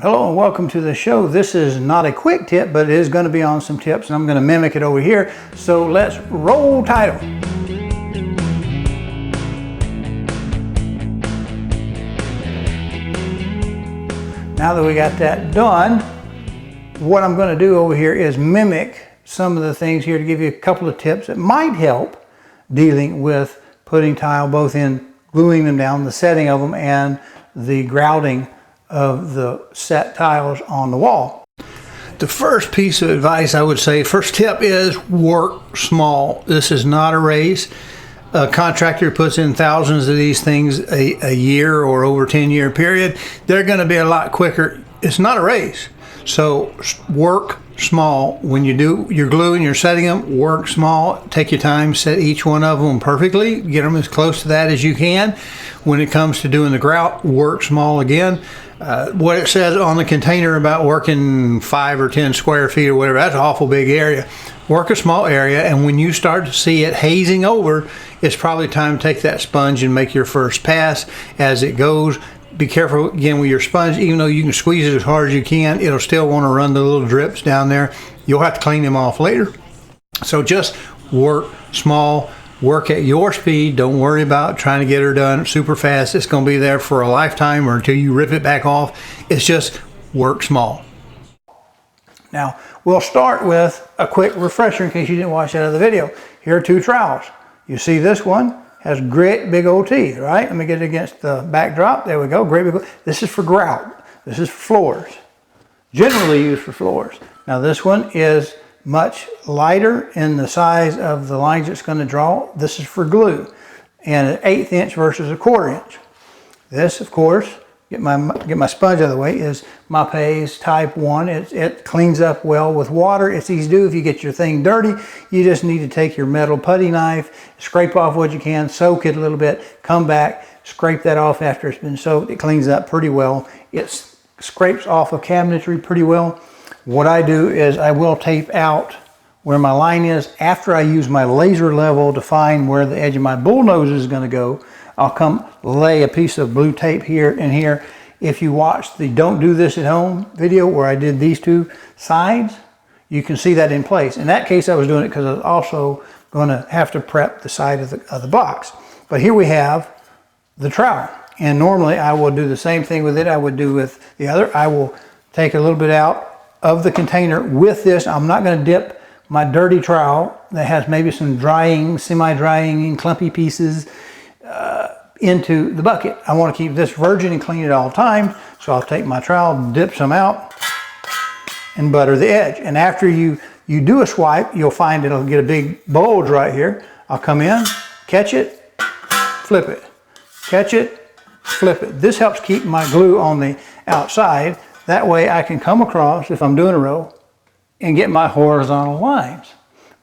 Hello and welcome to the show. This is not a quick tip, but it is going to be on some tips and I'm going to mimic it over here. So let's roll title. Now that we got that done, what I'm going to do over here is mimic some of the things here to give you a couple of tips that might help dealing with putting tile, both in gluing them down, the setting of them, and the grouting of the set tiles on the wall. The first piece of advice I would say, first tip, is work small. This is not a race. A contractor puts in thousands of these things a year or over 10-year period. They're going to be a lot quicker. It's not a race. So work small. When you do your gluing, you're setting them, work small. Take your time, set each one of them perfectly. Get them as close to that as you can. When it comes to doing the grout, work small again. What it says on the container about working 5 or 10 square feet or whatever, that's an awful big area. Work a small area, and when you start to see it hazing over, it's probably time to take that sponge and make your first pass as it goes. Be careful again with your sponge. Even though you can squeeze it as hard as you can, it'll still want to run the little drips down there. You'll have to clean them off later. So just work small. Work at your speed. Don't worry about trying to get her done super fast. It's going to be there for a lifetime or until you rip it back off. It's just work small. Now, we'll start with a quick refresher in case you didn't watch that other video. Here are two trowels. You see this one has great big old teeth, right? Let me get it against the backdrop. There we go. Great big. This is for grout. This is for floors. Generally used for floors. Now this one is much lighter in the size of the lines it's going to draw. This is for glue, and an 1/8 inch versus a 1/4 inch. This, of course, get my sponge out of the way, is Mapei's Type 1. It cleans up well with water. It's easy to do. If you get your thing dirty, you just need to take your metal putty knife, scrape off what you can, soak it a little bit, come back, scrape that off after it's been soaked. It cleans up pretty well. It scrapes off of cabinetry pretty well. What I do is I will tape out where my line is. After I use my laser level to find where the edge of my bullnose is going to go, I'll come lay a piece of blue tape here and here. If you watch the Don't Do This at Home video where I did these two sides, you can see that in place. In that case, I was doing it because I was also going to have to prep the side of the box. But here we have the trowel. And normally I will do the same thing with it I would do with the other. I will take a little bit out of the container with this. I'm not going to dip my dirty trowel that has maybe some drying, semi-drying, clumpy pieces into the bucket. I want to keep this virgin and clean it all the time. So I'll take my trowel, dip some out, and butter the edge. And after you do a swipe, you'll find it'll get a big bulge right here. I'll come in, catch it, flip it, catch it, flip it. This helps keep my glue on the outside. That way I can come across, if I'm doing a row, and get my horizontal lines.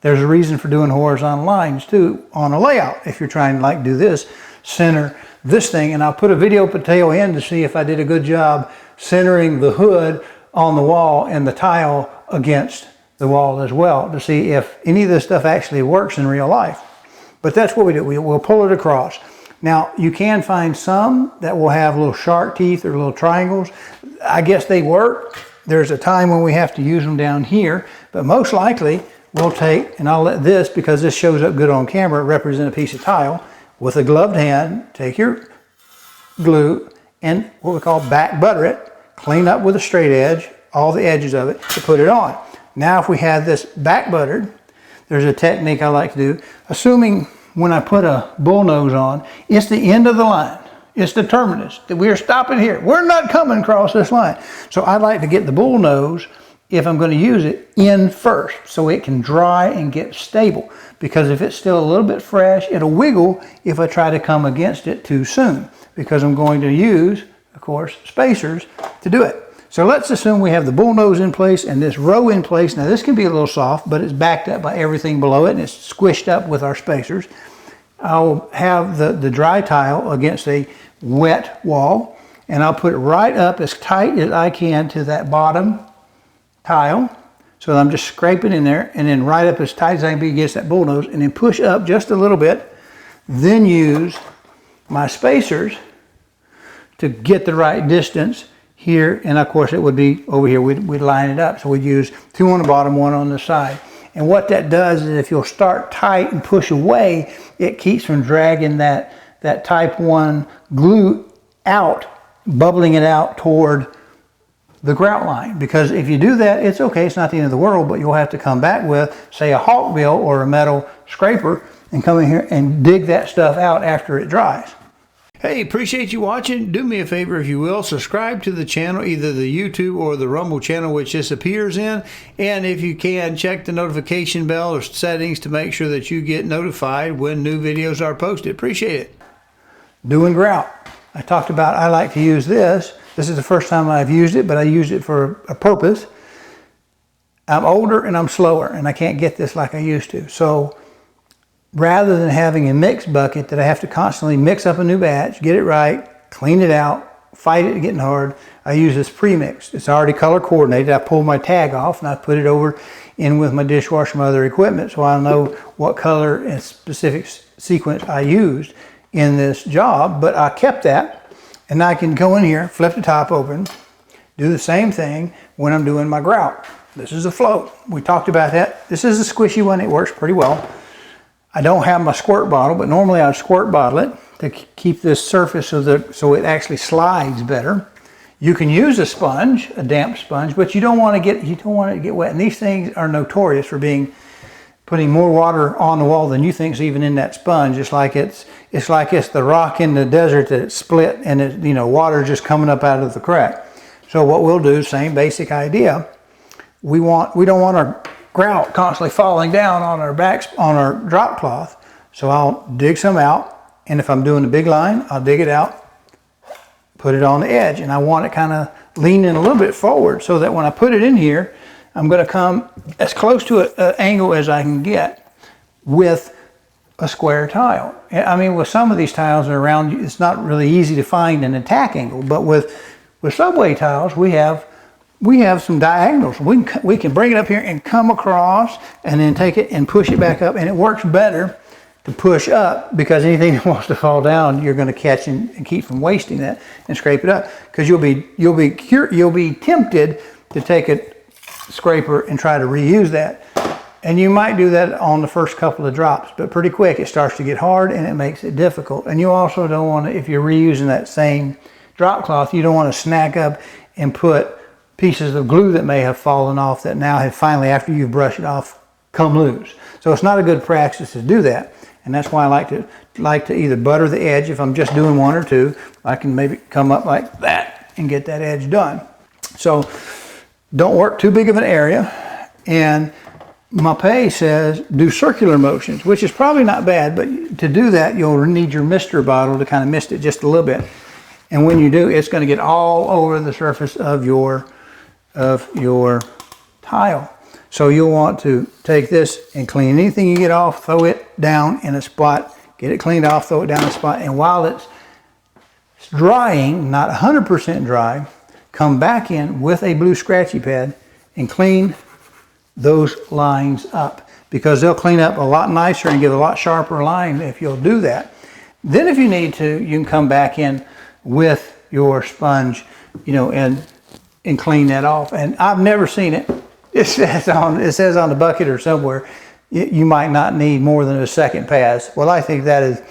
There's a reason for doing horizontal lines too on a layout. If you're trying to like do this, center this thing, and I'll put a video tail in to see if I did a good job centering the hood on the wall and the tile against the wall as well, to see if any of this stuff actually works in real life. But that's what we do. We'll pull it across. Now, you can find some that will have little shark teeth or little triangles. I guess they work. There's a time when we have to use them down here, but most likely we'll take, and I'll let this, because this shows up good on camera, represent a piece of tile. With a gloved hand, take your glue and what we call back butter it, clean up with a straight edge, all the edges of it, to put it on. Now, if we have this back buttered, there's a technique I like to do, assuming when I put a bullnose on, it's the end of the line. It's the terminus, that we're stopping here. We're not coming across this line. So I like to get the bullnose, if I'm going to use it, in first so it can dry and get stable. Because if it's still a little bit fresh, it'll wiggle if I try to come against it too soon. Because I'm going to use, of course, spacers to do it. So let's assume we have the bullnose in place and this row in place. Now this can be a little soft, but it's backed up by everything below it and it's squished up with our spacers. I'll have the dry tile against a wet wall, and I'll put it right up as tight as I can to that bottom tile. So I'm just scraping in there, and then right up as tight as I can be against that bullnose, and then push up just a little bit. Then use my spacers to get the right distance here, and of course it would be over here. We'd line it up. So we'd use 2 on the bottom, 1 on the side. And what that does is if you'll start tight and push away, it keeps from dragging that type 1 glue out, bubbling it out toward the grout line. Because if you do that, it's okay, it's not the end of the world, but you'll have to come back with, say, a hawkbill or a metal scraper and come in here and dig that stuff out after it dries. Hey, appreciate you watching. Do me a favor if you will, subscribe to the channel, either the YouTube or the Rumble channel, which this appears in. And if you can, check the notification bell or settings to make sure that you get notified when new videos are posted. Appreciate it. Doing grout. I talked about I like to use this. This is the first time I've used it, but I used it for a purpose. I'm older and I'm slower, and I can't get this like I used to. So rather than having a mix bucket that I have to constantly mix up a new batch, get it right, clean it out, fight it getting hard, I use this pre-mix. It's already color coordinated. I pull my tag off and I put it over in with my dishwasher and my other equipment, so I know what color and specific sequence I used in this job. But I kept that, and I can go in here, flip the top open, do the same thing when I'm doing my grout. This is a float. We talked about that. This is a squishy one. It works pretty well. I don't have my squirt bottle, but normally I'd squirt bottle it to keep this surface so it actually slides better. You can use a sponge, a damp sponge, but you don't want it to get wet. And these things are notorious for putting more water on the wall than you think's even in that sponge. It's like it's the rock in the desert that it's split, and water just coming up out of the crack. So what we'll do, same basic idea. We don't want our grout constantly falling down on our drop cloth. So I'll dig some out, and if I'm doing a big line, I'll dig it out, put it on the edge, and I want it kind of leaning a little bit forward so that when I put it in here, I'm going to come as close to an angle as I can get with a square tile. I mean, with some of these tiles that are around, it's not really easy to find an attack angle, but with subway tiles, we have some diagonals. We can bring it up here and come across and then take it and push it back up, and it works better to push up because anything that wants to fall down, you're going to catch and keep from wasting that and scrape it up, because you'll be tempted to take a scraper and try to reuse that. And you might do that on the first couple of drops, but pretty quick it starts to get hard and it makes it difficult. And you also don't want to, if you're reusing that same drop cloth, you don't want to snag up and put pieces of glue that may have fallen off that now have finally, after you've brushed it off, come loose. So it's not a good practice to do that. And that's why I like to either butter the edge. If I'm just doing 1 or 2, I can maybe come up like that and get that edge done. So don't work too big of an area. And Mapei says do circular motions, which is probably not bad, but to do that, you'll need your mister bottle to kind of mist it just a little bit. And when you do, it's going to get all over the surface of your tile. So you'll want to take this and clean anything you get off, throw it down in a spot, get it cleaned off, throw it down in a spot, and while it's drying, not 100% dry, come back in with a blue scratchy pad and clean those lines up, because they'll clean up a lot nicer and give a lot sharper line if you'll do that. Then if you need to, you can come back in with your sponge, and clean that off. And I've never seen it. It says on the bucket or somewhere, you might not need more than a second pass. Well, I think that is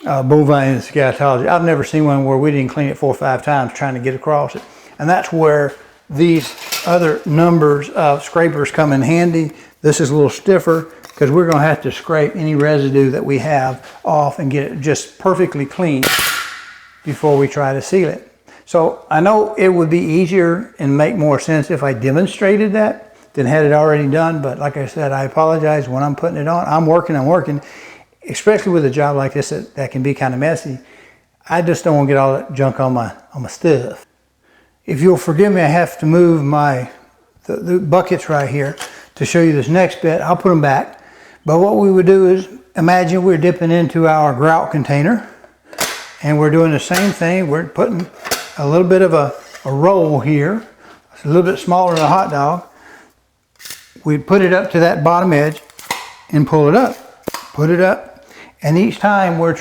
bovine scatology. I've never seen one where we didn't clean it 4 or 5 times trying to get across it. And that's where these other numbers of scrapers come in handy. This is a little stiffer because we're going to have to scrape any residue that we have off and get it just perfectly clean before we try to seal it. So I know it would be easier and make more sense if I demonstrated that than had it already done. But like I said, I apologize when I'm putting it on. I'm working, especially with a job like this that can be kind of messy. I just don't want to get all that junk on my stuff. If you'll forgive me, I have to move the buckets right here to show you this next bit. I'll put them back. But what we would do is, imagine we're dipping into our grout container and we're doing the same thing. We're putting a little bit of a roll here. It's a little bit smaller than a hot dog. We put it up to that bottom edge and pull it up, put it up. And each time we're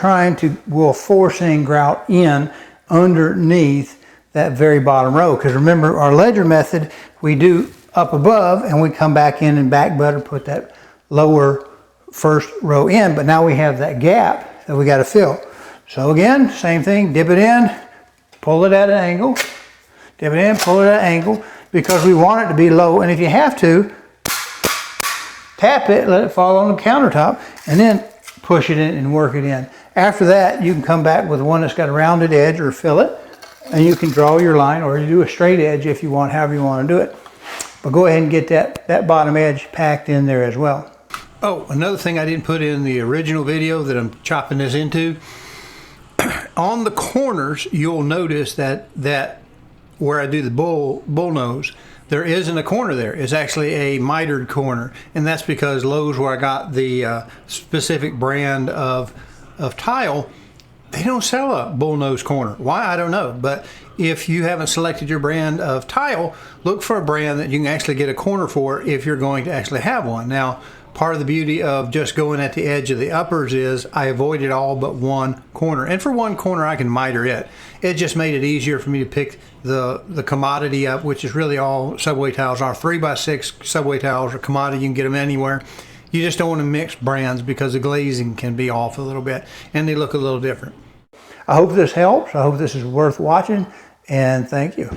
forcing grout in underneath that very bottom row. Because remember, our ledger method, we do up above and we come back in and back butter, put that lower first row in, but now we have that gap that we got to fill. So again, same thing, dip it in, pull it at an angle, dip it in, pull it at an angle, because we want it to be low, and if you have to, tap it, let it fall on the countertop, and then push it in and work it in. After that, you can come back with one that's got a rounded edge or fillet, and you can draw your line, or you do a straight edge if you want, however you want to do it. But go ahead and get that bottom edge packed in there as well. Oh, another thing I didn't put in the original video that I'm chopping this into, on the corners, you'll notice that where I do the bull nose, there isn't a corner there. It's actually a mitered corner, and that's because Lowe's, where I got the specific brand of tile, they don't sell a bullnose corner. Why, I don't know. But if you haven't selected your brand of tile, look for a brand that you can actually get a corner for if you're going to actually have one. Now, part of the beauty of just going at the edge of the uppers is I avoided all but one corner. And for one corner, I can miter it. It just made it easier for me to pick the commodity up, which is really all subway tiles are. 3x6 subway tiles are commodity. You can get them anywhere. You just don't want to mix brands because the glazing can be off a little bit and they look a little different. I hope this helps. I hope this is worth watching, and thank you.